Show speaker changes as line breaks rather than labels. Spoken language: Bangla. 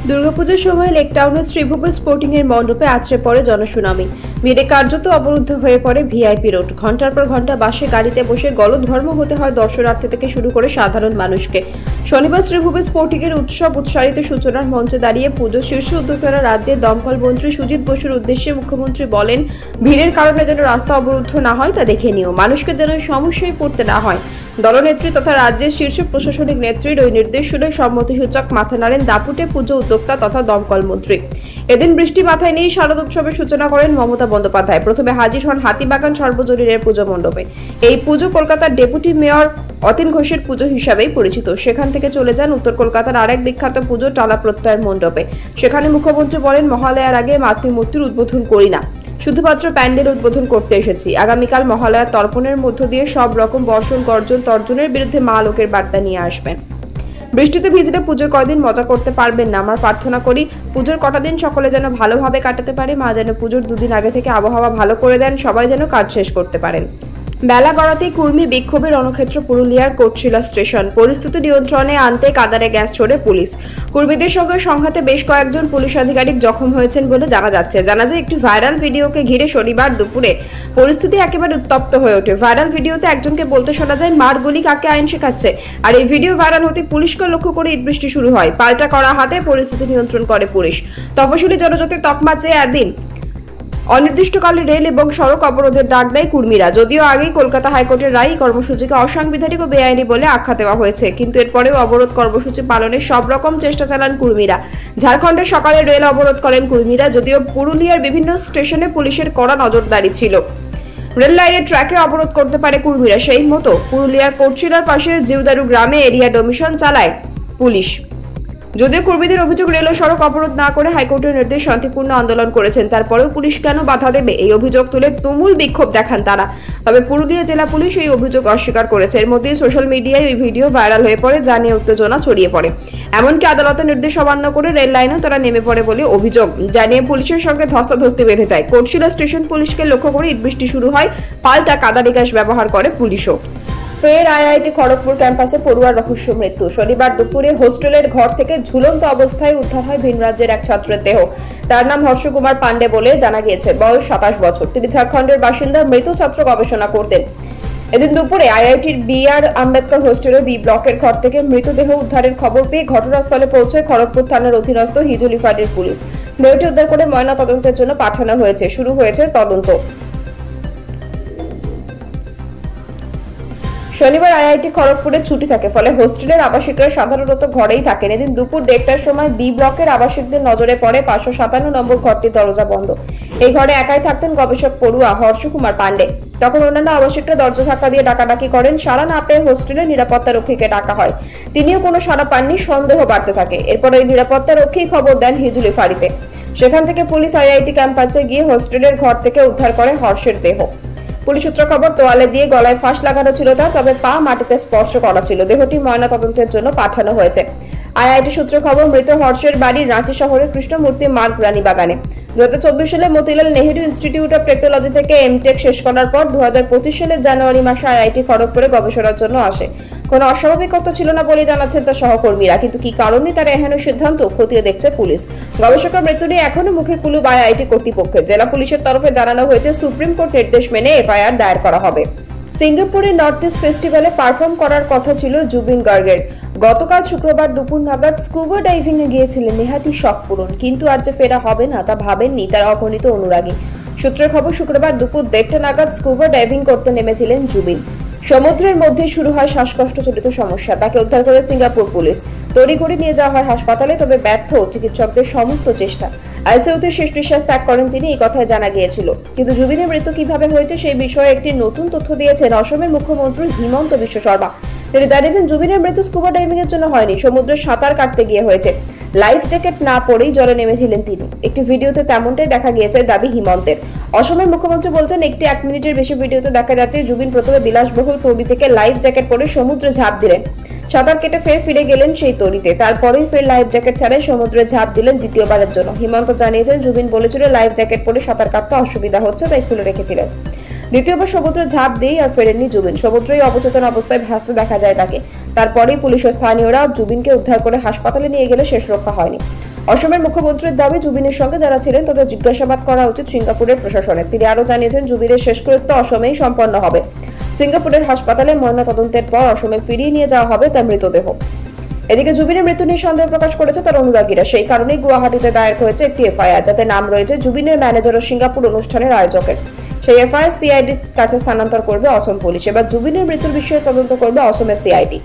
দুর্গাপূজার সময় লেকটাউনের শ্রীভূপের স্পোর্টিং এর মণ্ডপে আছড়ে পড়ে জনশুনানি। ভিড়ে কার্যত অবরুদ্ধ হয়ে পড়ে ভিআইপি রোড। ঘন্টার পর ঘন্টা বাসে গাড়িতে বসে গলদঘর্ম হতে হয় দর্শনার্থী থেকে শুরু করে সাধারণ মানুষকে। শনিবার শ্রীভূপের স্পোর্টিং এর উৎসারিত সূচনার মঞ্চে দাঁড়িয়ে পুজো শীর্ষ উদ্যোক্তারা রাজ্যের দমকল মন্ত্রী সুজিত বসুর উদ্দেশ্যে মুখ্যমন্ত্রী বলেন, ভিড়ের কারণে যেন রাস্তা অবরুদ্ধ না হয় তা দেখে নিও, মানুষকে যেন সমস্যায় পড়তে না হয়। দলনেত্রী তথা রাজ্যের শীর্ষ প্রশাসনিক নেত্রীর ওই নির্দেশ শুনে সম্মতিসূচক মাথা নাড়েন দাপুটে পুজো উদ্যোক্তা তথা দমকল মন্ত্রী। এদিন বৃষ্টি মাথায় নিয়ে শারদ উৎসবের সূচনা করেন মমতা বন্দ্যোপাধ্যায়। প্রথমে হাজির হন হাতিবাগান সর্বজনীনের পুজো মণ্ডপে। এই পুজো কলকাতার ডেপুটি মেয়র অতীন ঘোষের পুজো হিসাবেই পরিচিত। সেখান থেকে চলে যান উত্তর কলকাতার আরেক বিখ্যাত পুজো টালা প্রত্যয়ের মণ্ডপে। সেখানে মুখ্যমন্ত্রী বলেন, মহালয়ার আগে মাতৃমূর্তির উদ্বোধন করি না, শুধুমাত্র প্যান্ডেল উদ্বোধন করতে এসেছি। আগামীকাল মহালয়ার তর্পণের মধ্য দিয়ে সব রকম বর্ষণ গর্জন তর্জনের বিরুদ্ধে মা লোকের বার্তা নিয়ে আসবেন। বৃষ্টিতে ভিজলে পুজোর কয়দিন মজা করতে পারবেন না। আমার প্রার্থনা করি পুজোর কটা দিন সকলে যেন ভালোভাবে কাটাতে পারে। মা যেন পুজোর দুদিন আগে থেকে আবহাওয়া ভালো করে দেন, সবাই যেন কাজ শেষ করতে পারেন। বেলা গড়াতেই কুর্মী বিক্ষোভের রণক্ষেত্র পুরুলিয়ার কোটশিলা স্টেশন। পরিস্থিতি নিয়ন্ত্রণে আনতে কাঁদানে গ্যাস ছোড়ে পুলিশ। কুর্মীদের সঙ্গে সংঘাতে বেশ কয়েকজন পুলিশ আধিকারিক জখম হয়েছেন বলে জানা যাচ্ছে। জানা যায়, একটি ভাইরাল ভিডিওকে ঘিরে শনিবার দুপুরে পরিস্থিতি একেবারে উত্তপ্ত হয়ে ওঠে। ভাইরাল ভিডিওতে একজনকে বলতে শোনা যায়, মার গুলি কাকে আইন শেখাচ্ছে। আর এই ভিডিও ভাইরাল হতে পুলিশকে লক্ষ্য করে ইট বৃষ্টি শুরু হয়। পাল্টা করা হাতে পরিস্থিতি নিয়ন্ত্রণ করে পুলিশ। তফসিলি জনজাতির তকমা চেয়ে এদিন অনির্দিষ্টকালে রেল এবং সড়ক অবরোধের ডাক দেয় কুর্মীরা। যদিও আগেই কলকাতা হাইকোর্টের রায় কর্মসূচিকে অসাংবিধানিক ও বেআইনি বলে আখ্যা দেওয়া হয়েছে, কিন্তু এরপরেও অবরোধ কর্মসূচি পালনের সব রকম চেষ্টা চালান কুর্মীরা। ঝাড়খণ্ডের সকালে রেল অবরোধ করেন কুর্মীরা। যদিও পুরুলিয়ার বিভিন্ন স্টেশনে পুলিশের কড়া নজরদারি ছিল। রেল লাইনের ট্র্যাকে অবরোধ করতে পারে কুর্মীরা। সেই মতো পুরুলিয়ার কোটশিলার পাশে জিউদারু গ্রামে এরিয়া ডোমিশন চালায় পুলিশ। যদিও কর্মীদের অভিযোগ, রেল ও সড়ক অবরোধ না করে হাইকোর্টের নির্দেশ শান্তিপূর্ণ আন্দোলন করেছেন, তারপরেও পুলিশ কেন বাধা দেবে, এই অভিযোগ তুলে তুমুল বিক্ষোভ দেখান তারা। তবে পুরুলিয়া জেলা পুলিশ এই অভিযোগ অস্বীকার করেছে। এর মধ্যেই সোশ্যাল মিডিয়ায় ওই ভিডিও ভাইরাল হয়ে পড়ে, যা নিয়ে উত্তেজনা ছড়িয়ে পড়ে। এমনকি আদালতের নির্দেশ অমান্য করে রেল লাইনেও তারা নেমে পড়ে বলে অভিযোগ, যা নিয়ে পুলিশের সঙ্গে ধস্তাধস্তি বেঁধে যায়। কোটশিলা স্টেশন পুলিশকে লক্ষ্য করে ইটবৃষ্টি শুরু হয়। পাল্টা কাদানে গ্যাস ব্যবহার করে পুলিশও। ফের আইআইটি খড়গপুর ক্যাম্পাসে পড়ুয়ার রহস্য মৃত্যু। শনিবার দুপুরে হোস্টেলের ঘর থেকে ঝুলন্ত অবস্থায় উদ্ধার হয় ভিন রাজ্যের এক ছাত্রের দেহ। তার নাম হর্ষ কুমার পান্ডে বলে জানা গিয়েছে। বয়স 27 বছর। তিনি ঝাড়খণ্ডের বাসিন্দা। মৃত ছাত্র গবেষণা করতেন। এদিন দুপুরে আইআইটির বি.আর. আম্বেদকর হোস্টেলের বি ব্লকের ঘর থেকে মৃতদেহ উদ্ধারের খবর পেয়ে ঘটনাস্থলে পৌঁছয় খড়গপুর থানার অধীনস্থ হিজুলি ফাঁড়ির পুলিশ। দেহটি উদ্ধার করে ময়না তদন্তের জন্য পাঠানো হয়েছে। শুরু হয়েছে তদন্ত। শনিবার আইআইটি খড়গপুরে ছুটি থাকে, ফলে হোস্টেলের আবাসিকরা সাধারণত ঘরেই থাকেন। এদিন দুপুর 1টার সময় বি ব্লকের আবাসিকদের নজরে পড়ে 557 নম্বর ঘরটির দরজা বন্ধ। এই ঘরে একাই থাকতেন গবেষক পড়ুয়া হর্ষ কুমার পান্ডে। তখন অন্যান্য আবাসিকরা দরজা ধাক্কা দিয়ে ডাকাডাকি করেন। সাড়া না পেয়ে হোস্টেলের নিরাপত্তা রক্ষীকে ডাকা হয়। তিনিও কোনো সাড়া পাননি। সন্দেহ বাড়তে থাকে। এরপর এই নিরাপত্তা রক্ষী খবর দেন হিজুলি ফাঁড়িতে। সেখান থেকে পুলিশ আইআইটি ক্যাম্পাসে গিয়ে হোস্টেলের ঘর থেকে উদ্ধার করে হর্ষের দেহ। পুলিশ সূত্র খবর, তোয়ালে দিয়ে গলায় ফাঁস লাগানো ছিল তার, তবে পা মাটিতে স্পর্শ করা ছিল। দেহটি ময়না তদন্তের জন্য পাঠানো হয়েছে। আইআইটি সূত্র খবর, মৃত হর্ষের বাড়ি রাঁচি শহরের কৃষ্ণমূর্তি মার্গ রানীবাগানে। 2024 সালে Motilal Nehru institute of technology থেকে এমটেক শেষ করার পর 2025 সালের জানুয়ারি মাসে আইআইটি খড়গপুরে গবেষণার জন্য আসে। কোনো অস্বাভাবিকতা ছিল না বলে জানাচ্ছেন তার সহকর্মীরা, কিন্তু কি কারণে তার এহেন সিদ্ধান্ত খতিয়ে দেখছে পুলিশ। গবেষকের মৃত্যু নিয়ে এখনো মুখে কুলুপ আইআইটি কর্তৃপক্ষের। জেলা পুলিশের তরফে জানানো হয়েছে, সুপ্রিম কোর্ট নির্দেশ মেনে এফআইআর দায়ের করা হবে। সিঙ্গাপুরে নর্থ ইস্ট ফেস্টিভ্যালে পারফর্ম করার কথা ছিল জুবিন গার্গের। গতকাল শুক্রবার দুপুর নাগাদ স্কুবা ডাইভিং এ গিয়েছিলেন নেহাতি শখ পূরণ, কিন্তু আর যে ফেরা হবে না তা ভাবেননি তার অগণিত অনুরাগী। সূত্রের খবর, শুক্রবার দুপুর 1টা নাগাদ স্কুবা ডাইভিং করতে নেমেছিলেন জুবিন। সমুদ্রের মধ্যে শুরু হয় শ্বাসকষ্টজনিত সমস্যা। তাকে উদ্ধার করে সিঙ্গাপুর পুলিশ। তড়িঘড়ি নিয়ে যাওয়া হয় হাসপাতালে, তবে ব্যর্থ চিকিৎসকদের সমস্ত চেষ্টা। আইসিইউতে শেষ নিঃশ্বাস ত্যাগ করেন তিনি, এই কথাই জানা গিয়েছিল। কিন্তু জুবিনের মৃত্যু কিভাবে হয়েছে সেই বিষয়ে একটি নতুন তথ্য দিয়েছেন অসমের মুখ্যমন্ত্রী হিমন্ত বিশ্ব শর্মা। তিনি জানিয়েছেন, জুবিনের মৃত্যু স্কুবা ডাইভিং এর জন্য হয়নি, সমুদ্রে সাঁতার কাটতে গিয়ে হয়েছে। লাইফ জ্যাকেট না পরেই জলে নেমেছিলেন তিনি। একটি ভিডিওতে তেমনটাই দেখা গিয়েছে দাবি হিমন্তের। অসমের মুখ্যমন্ত্রী বলছেন, একটি 1 মিনিটের বেশি ভিডিওতে দেখা যাচ্ছে জুবিন প্রথমে বিলাসবহুল তরি থেকে লাইফ জ্যাকেট পরে সমুদ্রে ঝাঁপ দিলেন। সাঁতার কেটে ফিরে গেলেন সেই তরিতে। তারপরেই ফের লাইফ জ্যাকেট ছাড়াই সমুদ্রে ঝাঁপ দিলেন দ্বিতীয়বারের জন্য। হিমন্ত জানিয়েছেন, জুবিন বলেছিল লাইফ জ্যাকেট পরে সাঁতার কাটতে অসুবিধা হচ্ছে, তাই খুলে রেখেছিলেন। দ্বিতীয়বার সমুদ্রে ঝাঁপ দিয়ে আর ফেরেননি জুবিন। সমুদ্রেই অবচেতন অবস্থায় ভাসতে দেখা যায় তাকে। তারপরেই পুলিশ ও স্থানীয়রা জুবিনকে উদ্ধার করে হাসপাতালে নিয়ে গেলে শেষ রক্ষা হয়নি। অসমের মুখ্যমন্ত্রীর দাবি, জুবিনের সঙ্গে যারা ছিলেন তাদের জিজ্ঞাসাবাদ করা উচিত সিঙ্গাপুরের প্রশাসনের। তিনি আরও জানিয়েছেন, জুবিনের শেষকৃত্য অসমেই সম্পন্ন হবে। সিঙ্গাপুরের হাসপাতালে ময়নাতদন্তের পর অসমে ফিরিয়ে নিয়ে যাওয়া হবে তার মৃতদেহ। এদিকে জুবিনের মৃত্যু নিয়ে সন্দেহ প্রকাশ করেছে তার অনুরাগীরা। সেই কারণেই গুয়াহাটিতে দায়ের হয়েছে একটি এফআইআর, যাতে নাম রয়েছে জুবিনের ম্যানেজার ও সিঙ্গাপুর অনুষ্ঠানের আয়োজকের। সেই এফআইআর সিআইডির কাছে স্থানান্তর করবে অসম পুলিশ। এবার জুবিনের মৃত্যুর বিষয়ে তদন্ত করবে অসমের সিআইডি।